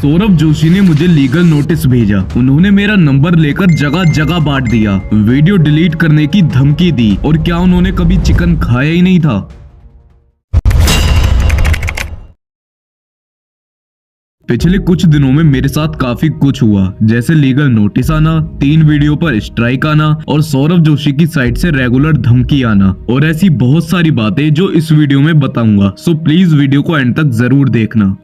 सौरभ जोशी ने मुझे legal notice भेजा। उन्होंने मेरा नंबर लेकर जगह जगह बांट दिया, वीडियो डिलीट करने की धमकी दी। और क्या उन्होंने कभी चिकन खाया ही नहीं था? पिछले कुछ दिनों में मेरे साथ काफी कुछ हुआ, जैसे लीगल नोटिस आना, 3 वीडियो पर स्ट्राइक आना और सौरभ जोशी की साइड से रेगुलर धमकी आना, और ऐसी बहुत सारी बातें जो इस वीडियो में बताऊंगा। सो प्लीज वीडियो को एंड तक जरूर देखना।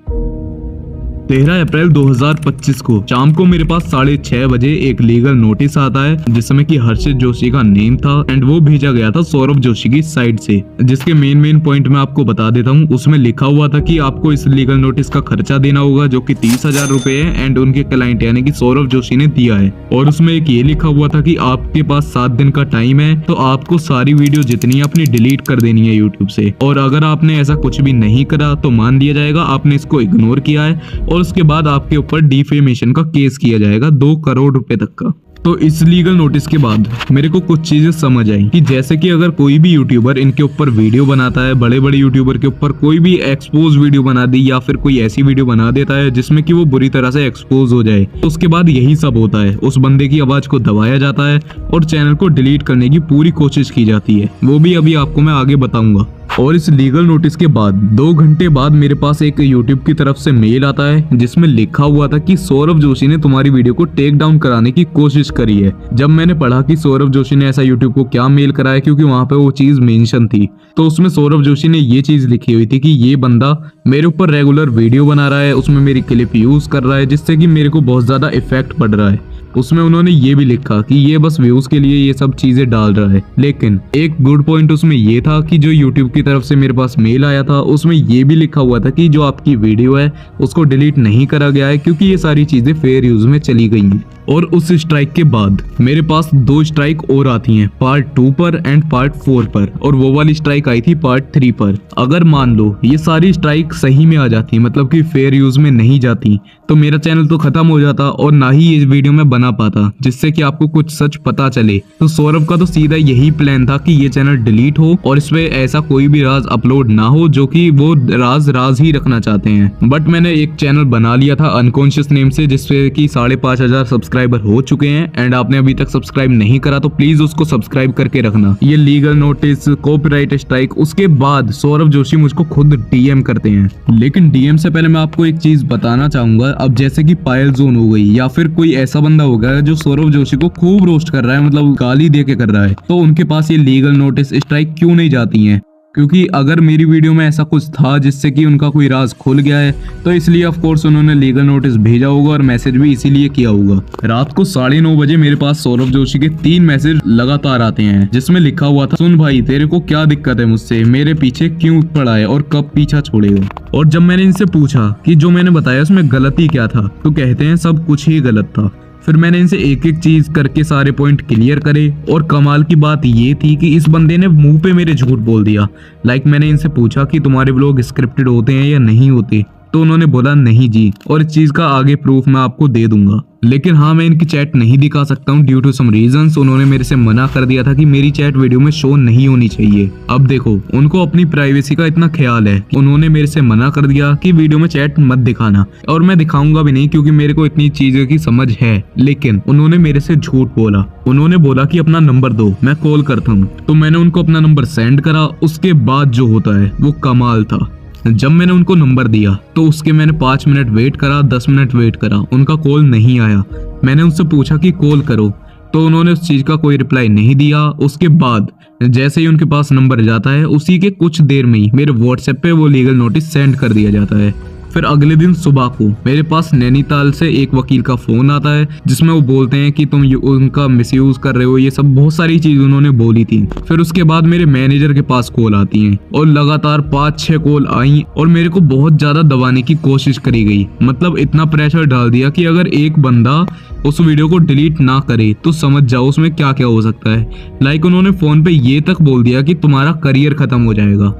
13 अप्रैल 2025 को शाम को मेरे पास 6:30 बजे एक लीगल नोटिस आता है, जिसमें कि हर्षित जोशी का नेम था एंड वो भेजा गया था सौरभ जोशी की साइड से। जिसके मेन पॉइंट मैं आपको बता देता हूँ। उसमें लिखा हुआ था कि आपको इस लीगल नोटिस का खर्चा देना होगा, जो कि 30,000 रुपए है एंड उनके क्लाइंट यानी कि सौरभ जोशी ने दिया है। और उसमें एक ये लिखा हुआ था कि आपके पास 7 दिन का टाइम है, तो आपको सारी वीडियो जितनी अपनी डिलीट कर देनी है यूट्यूब से। और अगर आपने ऐसा कुछ भी नहीं करा तो मान लिया जाएगा आपने इसको इग्नोर किया है, और उसके बाद आपके ऊपर डिफेमेशन का केस किया जाएगा 2 करोड़ रुपए तक का। तो इस लीगल नोटिस के बाद मेरे को कुछ चीजें समझ आई कि जैसे कि अगर कोई भी यूट्यूबर इनके ऊपर वीडियो बनाता है, बड़े बड़े यूट्यूबर के ऊपर कोई भी एक्सपोज वीडियो बना दी या फिर कोई ऐसी वीडियो बना देता है जिसमें कि वो बुरी तरह से एक्सपोज हो जाए, तो उसके बाद यही सब होता है। उस बंदे की आवाज को दबाया जाता है और चैनल को डिलीट करने की पूरी कोशिश की जाती है। वो भी अभी आपको मैं आगे बताऊंगा। और इस लीगल नोटिस के बाद 2 घंटे बाद मेरे पास एक यूट्यूब की तरफ से मेल आता है, जिसमें लिखा हुआ था कि सौरभ जोशी ने तुम्हारी वीडियो को टेक डाउन कराने की कोशिश करी है। जब मैंने पढ़ा कि सौरभ जोशी ने ऐसा यूट्यूब को क्या मेल करा है, क्योंकि वहां पे वो चीज मेंशन थी, तो उसमें सौरभ जोशी ने ये चीज लिखी हुई थी कि ये बंदा मेरे ऊपर रेगुलर वीडियो बना रहा है, उसमें मेरी क्लिप यूज कर रहा है, जिससे कि मेरे को बहुत ज्यादा इफेक्ट पड़ रहा है। उसमें उन्होंने ये भी लिखा कि ये बस व्यूज के लिए ये सब चीजें डाल रहा है। लेकिन एक गुड पॉइंट उसमें ये था कि जो यूट्यूब की तरफ से मेरे पास मेल आया था, उसमें ये भी लिखा हुआ था कि जो आपकी वीडियो है उसको डिलीट नहीं करा गया है, क्योंकि ये सारी चीजें फेयर यूज में चली गई हैं। और उस स्ट्राइक के बाद मेरे पास 2 स्ट्राइक और आती हैं, पार्ट 2 पर एंड पार्ट 4 पर, और वो वाली स्ट्राइक आई थी पार्ट 3 पर। अगर मान लो ये सारी स्ट्राइक सही में आ जाती, मतलब कि फेयर यूज में नहीं जाती, तो मेरा चैनल तो खत्म हो जाता और ना ही ये वीडियो में बना पाता, जिससे कि आपको कुछ सच पता चले। तो सौरभ का तो सीधा यही प्लान था कि ये चैनल डिलीट हो और इसमें ऐसा कोई भी राज अपलोड ना हो जो कि वो राज ही रखना चाहते हैं। बट मैंने एक चैनल बना लिया था अनकॉन्शियस नेम से, जिसपे कि 5,500 सब्सक्राइबर हो चुके हैं एंड आपने अभी तक सब्सक्राइब नहीं करा तो प्लीज उसको सब्सक्राइब करके रखना। ये लीगल नोटिस, कॉपीराइट स्ट्राइक, उसके बाद सौरभ जोशी मुझको खुद डीएम करते हैं। लेकिन डीएम से पहले मैं आपको एक चीज बताना चाहूंगा। अब जैसे कि पायल जोन हो गई या फिर कोई ऐसा बंदा होगा जो सौरभ जोशी को खूब रोस्ट कर रहा है, मतलब गाली दे के कर रहा है, तो उनके पास ये लीगल नोटिस स्ट्राइक क्यों नहीं जाती हैं? क्योंकि अगर मेरी वीडियो में ऐसा कुछ था जिससे कि उनका कोई राज खुल गया है, तो इसलिए ऑफ कोर्स उन्होंने लीगल नोटिस भेजा होगा और मैसेज भी इसीलिए किया होगा। रात को 9:30 बजे मेरे पास सौरभ जोशी के 3 मैसेज लगातार आते हैं, जिसमें लिखा हुआ था, सुन भाई तेरे को क्या दिक्कत है मुझसे, मेरे पीछे क्यों पड़ा है और कब पीछा छोड़ेगा। और जब मैंने इनसे पूछा कि जो मैंने बताया उसमें गलती क्या था, तो कहते हैं सब कुछ ही गलत था। फिर मैंने इनसे एक एक चीज करके सारे पॉइंट क्लियर करे, और कमाल की बात ये थी कि इस बंदे ने मुंह पे मेरे झूठ बोल दिया। मैंने इनसे पूछा कि तुम्हारे व्लॉग स्क्रिप्टेड होते हैं या नहीं होते, तो उन्होंने बोला नहीं जी, और इस चीज का आगे प्रूफ मैं आपको दे दूंगा। लेकिन हाँ, मैं इनकी चैट नहीं दिखा सकता हूँ ड्यू टू सम रीजंस। उन्होंने मेरे से मना कर दिया था कि मेरी चैट वीडियो में शो नहीं होनी चाहिए। अब देखो, उनको अपनी प्राइवेसी का इतना ख्याल है कि उन्होंने मेरे से मना कर दिया कि वीडियो में चैट मत दिखाना, और मैं दिखाऊंगा भी नहीं क्योंकि मेरे को इतनी चीजों की समझ है। लेकिन उन्होंने मेरे से झूठ बोला। उन्होंने बोला कि अपना नंबर दो, मैं कॉल करता हूँ। तो मैंने उनको अपना नंबर सेंड करा। उसके बाद जो होता है वो कमाल था। जब मैंने उनको नंबर दिया तो उसके मैंने 5 मिनट वेट करा, 10 मिनट वेट करा, उनका कॉल नहीं आया। मैंने उनसे पूछा कि कॉल करो, तो उन्होंने उस चीज का कोई रिप्लाई नहीं दिया। उसके बाद जैसे ही उनके पास नंबर जाता है, उसी के कुछ देर में ही मेरे व्हाट्सएप पे वो लीगल नोटिस सेंड कर दिया जाता है। फिर अगले दिन सुबह को मेरे पास नैनीताल से एक वकील का फोन आता है, जिसमें वो बोलते हैं कि तुम उनका मिसयूज कर रहे हो, ये सब बहुत सारी चीज उन्होंने बोली थी। फिर उसके बाद मेरे मैनेजर के पास कॉल आती हैं, और लगातार 5-6 कॉल आई, और मेरे को बहुत ज्यादा दबाने की कोशिश करी गई। मतलब इतना प्रेशर डाल दिया कि अगर एक बंदा उस वीडियो को डिलीट ना करे तो समझ जाओ उसमें क्या क्या हो सकता है। उन्होंने फोन पे ये तक बोल दिया कि तुम्हारा करियर खत्म हो जाएगा।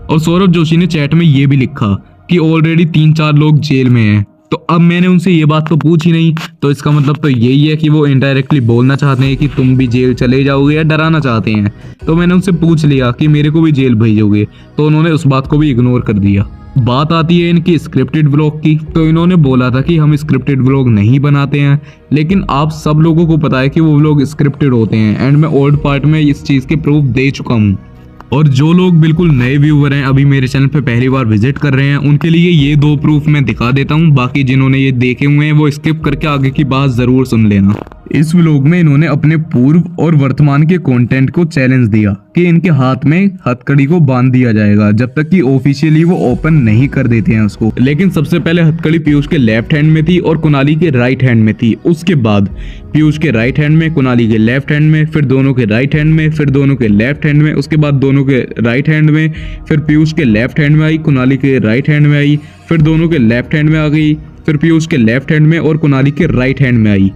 और सौरभ जोशी ने चैट में ये भी लिखा कि ऑलरेडी 3-4 लोग जेल में हैं। तो अब मैंने उनसे ये बात तो पूछी नहीं, तो इसका मतलब तो यही है कि वो इनडायरेक्टली बोलना चाहते हैं कि तुम भी जेल चले जाओगे, या डराना चाहते हैं। तो मैंने उनसे पूछ लिया कि मेरे को भी जेल भेजोगे, तो उन्होंने उस बात को भी इग्नोर कर दिया। बात आती है इनकी स्क्रिप्टेड व्लॉग की, तो इन्होंने बोला था कि हम स्क्रिप्टेड व्लॉग नहीं बनाते हैं, लेकिन आप सब लोगों को पता है कि वो व्लॉग स्क्रिप्टेड होते हैं एंड मैं ओल्ड पार्ट में इस चीज के प्रूफ दे चुका हूँ। और जो लोग बिल्कुल नए व्यूअर हैं, अभी मेरे चैनल पे पहली बार विजिट कर रहे हैं, उनके लिए ये 2 प्रूफ मैं दिखा देता हूँ। बाकी जिन्होंने ये देखे हुए हैं वो स्किप करके आगे की बात जरूर सुन लेना। इस व्लॉग में इन्होंने अपने पूर्व और वर्तमान के कंटेंट को चैलेंज दिया कि इनके हाथ में हथकड़ी को बांध दिया जाएगा जब तक कि ऑफिशियली वो ओपन नहीं कर देते हैं उसको। लेकिन सबसे पहले हथकड़ी पीयूष के लेफ्ट हैंड में थी और कुणाली के राइट हैंड में थी। उसके बाद पीयूष के राइट हैंड में, कुणाली के लेफ्ट हैंड में, फिर दोनों के राइट हैंड में, फिर दोनों के लेफ्ट हैंड में, उसके बाद दोनों के राइट हैंड में, फिर पीयूष के लेफ्ट हैंड में आई, कुणाली के राइट हैंड में आई, फिर दोनों के लेफ्ट हैंड में आ गई, फिर पीयूष के लेफ्ट हैंड में और कुणाली के राइट हैंड में आई।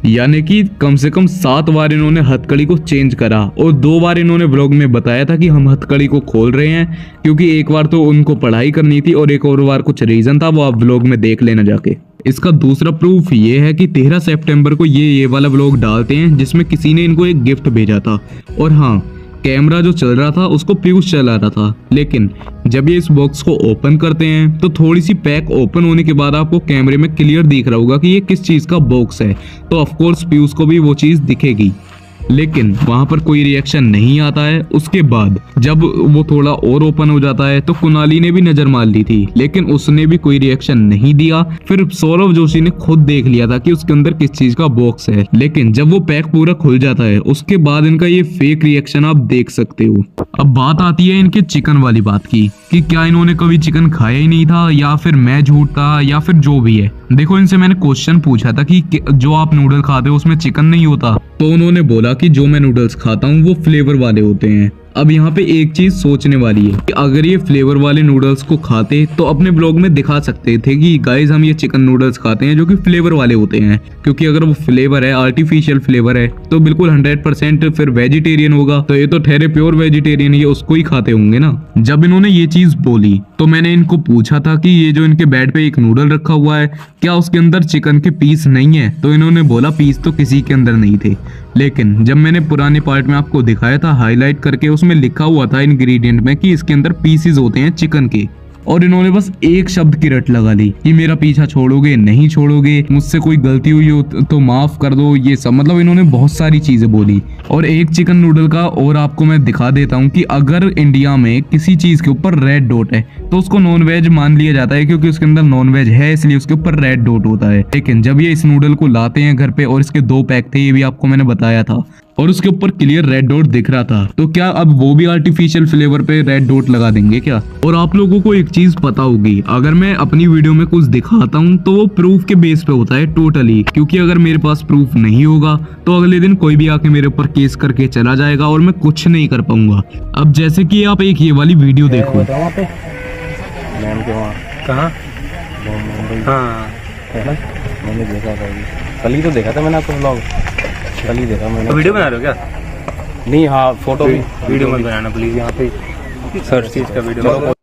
यानी कि कम से कम 7 बार इन्होंने हथकड़ी को चेंज करा और 2 बार इन्होंने व्लॉग में बताया था कि हम हथकड़ी को खोल रहे हैं, क्योंकि एक बार तो उनको पढ़ाई करनी थी और एक और बार कुछ रीजन था, वो आप व्लॉग में देख लेना जाके। इसका दूसरा प्रूफ ये है कि 13 सितंबर को ये वाला व्लॉग डालते हैं जिसमें किसी ने इनको एक गिफ्ट भेजा था। और हाँ, कैमरा जो चल रहा था उसको पीयूष चला रहा था, लेकिन जब ये इस बॉक्स को ओपन करते हैं तो थोड़ी सी पैक ओपन होने के बाद आपको कैमरे में क्लियर दिख रहा होगा कि ये किस चीज का बॉक्स है, तो ऑफ कोर्स पीयूष को भी वो चीज दिखेगी, लेकिन वहां पर कोई रिएक्शन नहीं आता है। उसके बाद जब वो थोड़ा और ओपन हो जाता है तो कुणाली ने भी नजर मार ली थी, लेकिन उसने भी कोई रिएक्शन नहीं दिया। फिर सौरभ जोशी ने खुद देख लिया था कि उसके अंदर किस चीज का बॉक्स है, लेकिन जब वो पैक पूरा खुल जाता है उसके बाद इनका ये फेक रिएक्शन आप देख सकते हो। अब बात आती है इनके चिकन वाली बात की कि क्या इन्होंने कभी चिकन खाया ही नहीं था या फिर मैं झूठ था या फिर जो भी है। देखो, इनसे मैंने क्वेश्चन पूछा था कि जो आप नूडल खाते हो उसमें चिकन नहीं होता, तो उन्होंने बोला कि जो मैं नूडल्स खाता हूँ वो फ्लेवर वाले होते हैं। अब यहाँ पे एक चीज सोचने वाली है कि अगर ये फ्लेवर वाले नूडल्स को खाते तो अपने ब्लॉग में दिखा सकते थे कि गाइस हम ये चिकन नूडल्स खाते हैं जो कि फ्लेवर वाले होते हैं, क्योंकि अगर वो फ्लेवर है, आर्टिफिशियल फ्लेवर है, तो बिल्कुल 100% फिर वेजिटेरियन होगा। तो ये तो ठहरे प्योर वेजिटेरियन, ये उसको ही खाते होंगे ना। जब इन्होंने ये चीज बोली तो मैंने इनको पूछा था कि ये जो इनके बेड पे एक नूडल रखा हुआ है, क्या उसके अंदर चिकन के पीस नहीं है? तो इन्होंने बोला पीस तो किसी के अंदर नहीं थे। लेकिन जब मैंने पुराने पार्ट में आपको दिखाया था हाईलाइट करके, उसमें लिखा हुआ था इंग्रेडिएंट में कि इसके अंदर पीसेस होते हैं चिकन के, और इन्होंने बस एक शब्द की रट लगा ली कि मेरा पीछा छोड़ोगे नहीं छोड़ोगे, मुझसे कोई गलती हुई हो तो माफ कर दो, ये सब। मतलब इन्होंने बहुत सारी चीजें बोली। और एक चिकन नूडल का और आपको मैं दिखा देता हूँ कि अगर इंडिया में किसी चीज के ऊपर रेड डॉट है तो उसको नॉन वेज मान लिया जाता है, क्योंकि उसके अंदर नॉन वेज है इसलिए उसके ऊपर रेड डॉट होता है। लेकिन जब ये इस नूडल को लाते हैं घर पे, और इसके 2 पैक थे, ये भी आपको मैंने बताया था, और उसके ऊपर क्लियर रेड डॉट दिख रहा था, तो क्या अब वो भी आर्टिफिशियल फ्लेवर पे रेड डॉट लगा देंगे क्या? और आप लोगों को एक चीज पता होगी, अगर मैं अपनी वीडियो में कुछ दिखाता हूँ तो वो प्रूफ के बेस पे होता है टोटली, क्योंकि अगर मेरे पास प्रूफ नहीं होगा तो अगले दिन कोई भी आके मेरे ऊपर केस करके चला जाएगा और मैं कुछ नहीं कर पाऊंगा। अब जैसे कि आप एक ये वाली वीडियो देखो, मैम के वहाँ कहाँ? हाँ, मैंने देखा था, कल ही तो देखा था मैंने आपका ब्लॉग, कल ही देखा मैंने। तो वीडियो बना रहे हो क्या? नहीं, हाँ फोटो भी, वीडियो मत बनाना प्लीज, यहाँ पे सर्च चीज का वीडियो।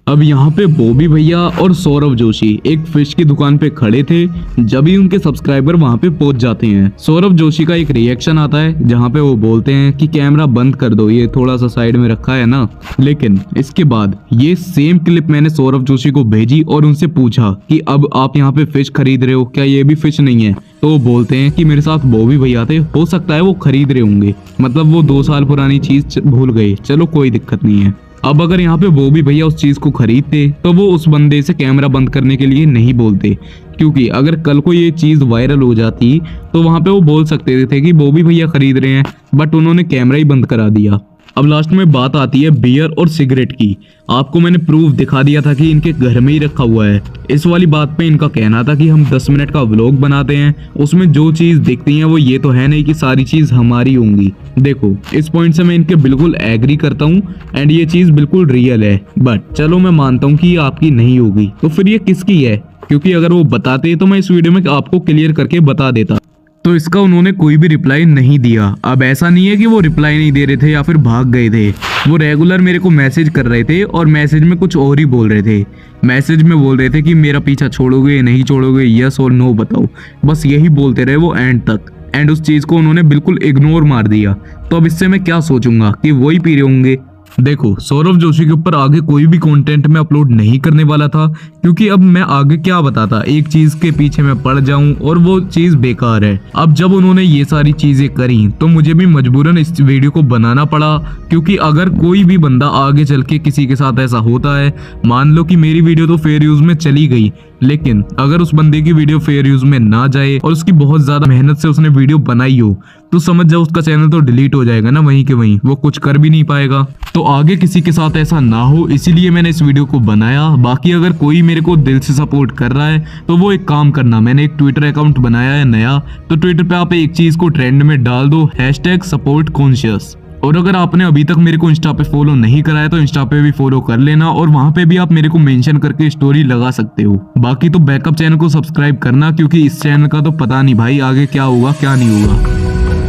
अब यहाँ पे बॉबी भैया और सौरभ जोशी एक फिश की दुकान पे खड़े थे, जब ही उनके सब्सक्राइबर वहाँ पे पहुंच जाते हैं। सौरभ जोशी का एक रिएक्शन आता है जहाँ पे वो बोलते हैं कि कैमरा बंद कर दो, ये थोड़ा सा साइड में रखा है ना। लेकिन इसके बाद ये सेम क्लिप मैंने सौरभ जोशी को भेजी और उनसे पूछा कि अब आप यहाँ पे फिश खरीद रहे हो, क्या ये भी फिश नहीं है? तो वो बोलते हैं कि मेरे साथ बॉबी भैया थे, हो सकता है वो खरीद रहे होंगे, मतलब वो 2 साल पुरानी चीज भूल गए, चलो कोई दिक्कत नहीं है। अब अगर यहाँ पे बॉबी भैया उस चीज को खरीदते तो वो उस बंदे से कैमरा बंद करने के लिए नहीं बोलते, क्योंकि अगर कल को ये चीज वायरल हो जाती तो वहां पे वो बोल सकते थे कि बॉबी भैया खरीद रहे हैं, बट उन्होंने कैमरा ही बंद करा दिया। अब लास्ट में बात आती है बियर और सिगरेट की। आपको मैंने प्रूफ दिखा दिया था कि इनके घर में ही रखा हुआ है। इस वाली बात पे इनका कहना था कि हम 10 मिनट का व्लॉग बनाते हैं, उसमें जो चीज दिखती है वो ये तो है नहीं कि सारी चीज हमारी होंगी। देखो, इस पॉइंट से मैं इनके बिल्कुल एग्री करता हूँ एंड ये चीज बिल्कुल रियल है, बट चलो मैं मानता हूँ कि ये आपकी नहीं होगी, तो फिर ये किसकी है? क्योंकि अगर वो बताते तो मैं इस वीडियो में आपको क्लियर करके बता देता। तो इसका उन्होंने कोई भी रिप्लाई नहीं दिया। अब ऐसा नहीं है कि वो रिप्लाई नहीं दे रहे थे या फिर भाग गए थे, वो रेगुलर मेरे को मैसेज कर रहे थे और मैसेज में कुछ और ही बोल रहे थे। मैसेज में बोल रहे थे कि मेरा पीछा छोड़ोगे नहीं छोड़ोगे, यस और नो बताओ, बस यही बोलते रहे वो एंड तक। एंड उस चीज को उन्होंने बिल्कुल इग्नोर मार दिया। तो अब इससे मैं क्या सोचूंगा कि वही पी रहे होंगे। देखो, सौरभ जोशी के ऊपर आगे कोई भी कंटेंट मैं अपलोड नहीं करने वाला था, क्योंकि अब मैं आगे क्या बताता, एक चीज के पीछे मैं पड़ जाऊं और वो चीज बेकार है। अब जब उन्होंने ये सारी चीजें करी तो मुझे भी मजबूरन इस वीडियो को बनाना पड़ा, क्योंकि अगर कोई भी बंदा आगे चल के किसी के साथ ऐसा होता है, मान लो कि मेरी वीडियो तो फेयर यूज में चली गई, लेकिन अगर उस बंदे की वीडियो फेयर यूज में ना जाए और उसकी बहुत ज्यादा मेहनत से उसने वीडियो बनाई हो, तो समझ जाओ उसका चैनल तो डिलीट हो जाएगा ना, वहीं के वहीं, वो कुछ कर भी नहीं पाएगा। तो आगे किसी के साथ ऐसा ना हो, इसीलिए मैंने इस वीडियो को बनाया। बाकी अगर कोई मेरे को दिल से सपोर्ट कर रहा है तो वो एक काम करना, मैंने एक ट्विटर अकाउंट बनाया है नया, तो ट्विटर पे आप एक चीज को ट्रेंड में डाल दो, #SupportConscious। और अगर आपने अभी तक मेरे को इंस्टा पे फॉलो नहीं करा है तो इंस्टा पे भी फॉलो कर लेना, और वहां पे भी आप मेरे को मेंशन करके स्टोरी लगा सकते हो। बाकी तो बैकअप चैनल को सब्सक्राइब करना, क्योंकि इस चैनल का तो पता नहीं भाई आगे क्या होगा क्या नहीं होगा।